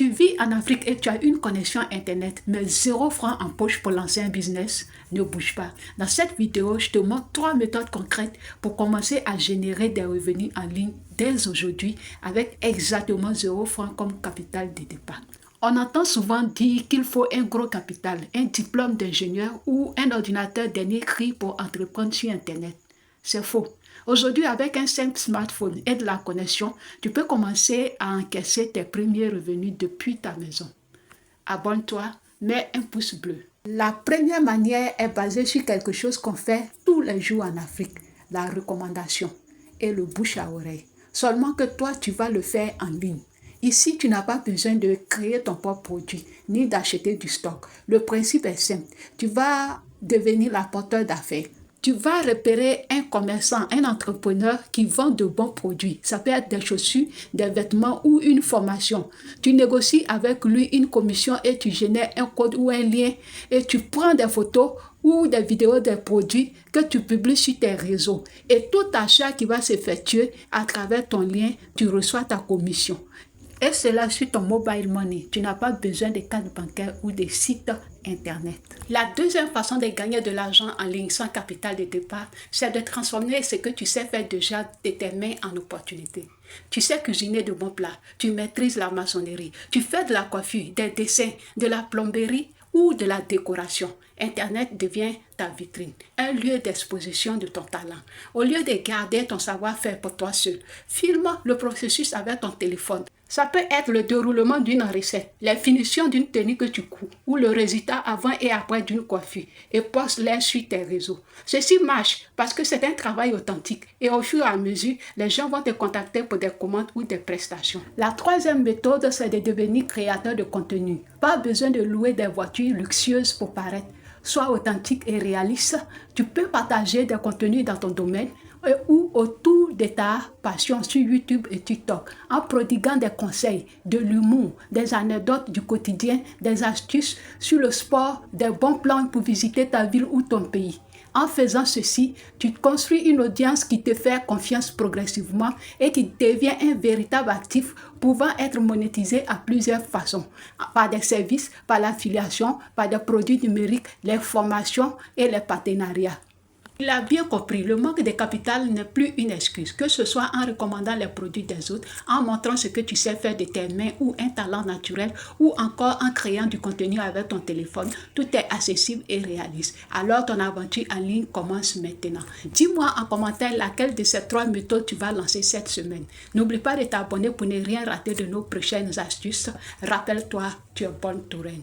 Tu vis en Afrique et tu as une connexion Internet, mais 0 franc en poche pour lancer un business? Ne bouge pas. Dans cette vidéo, je te montre 3 méthodes concrètes pour commencer à générer des revenus en ligne dès aujourd'hui avec exactement 0 franc comme capital de départ. On entend souvent dire qu'il faut un gros capital, un diplôme d'ingénieur ou un ordinateur dernier cri pour entreprendre sur Internet. C'est faux. Aujourd'hui, avec un simple smartphone et de la connexion, tu peux commencer à encaisser tes premiers revenus depuis ta maison. Abonne-toi, mets un pouce bleu. La première manière est basée sur quelque chose qu'on fait tous les jours en Afrique, la recommandation et le bouche à oreille. Seulement que toi, tu vas le faire en ligne. Ici, tu n'as pas besoin de créer ton propre produit, ni d'acheter du stock. Le principe est simple. Tu vas devenir l'apporteur d'affaires. Tu vas repérer un commerçant, un entrepreneur qui vend de bons produits. Ça peut être des chaussures, des vêtements ou une formation. Tu négocies avec lui une commission et tu génères un code ou un lien et tu prends des photos ou des vidéos des produits que tu publies sur tes réseaux. Et tout achat qui va s'effectuer à travers ton lien, tu reçois ta commission. Et cela sur ton mobile money. Tu n'as pas besoin de carte bancaire ou de sites internet. La deuxième façon de gagner de l'argent en ligne sans capital de départ, c'est de transformer ce que tu sais faire déjà de tes mains en opportunité. Tu sais cuisiner de bons plats, tu maîtrises la maçonnerie, tu fais de la coiffure, des dessins, de la plomberie ou de la décoration. Internet devient ta vitrine, un lieu d'exposition de ton talent. Au lieu de garder ton savoir-faire pour toi seul, filme le processus avec ton téléphone. Ça peut être le déroulement d'une recette, les finitions d'une tenue que tu couds ou le résultat avant et après d'une coiffure et poste-les sur tes réseaux. Ceci marche parce que c'est un travail authentique et au fur et à mesure, les gens vont te contacter pour des commandes ou des prestations. La troisième méthode, c'est de devenir créateur de contenu. Pas besoin de louer des voitures luxueuses pour paraître. Sois authentique et réaliste. Tu peux partager des contenus dans ton domaine ou autour de ta passion sur YouTube et TikTok en prodiguant des conseils, de l'humour, des anecdotes du quotidien, des astuces sur le sport, des bons plans pour visiter ta ville ou ton pays. En faisant ceci, tu construis une audience qui te fait confiance progressivement et qui devient un véritable actif pouvant être monétisé à plusieurs façons, par des services, par l'affiliation, par des produits numériques, les formations et les partenariats. Il a bien compris, le manque de capital n'est plus une excuse, que ce soit en recommandant les produits des autres, en montrant ce que tu sais faire de tes mains ou un talent naturel, ou encore en créant du contenu avec ton téléphone. Tout est accessible et réaliste. Alors ton aventure en ligne commence maintenant. Dis-moi en commentaire laquelle de ces 3 méthodes tu vas lancer cette semaine. N'oublie pas de t'abonner pour ne rien rater de nos prochaines astuces. Rappelle-toi, tu es bonne touraine.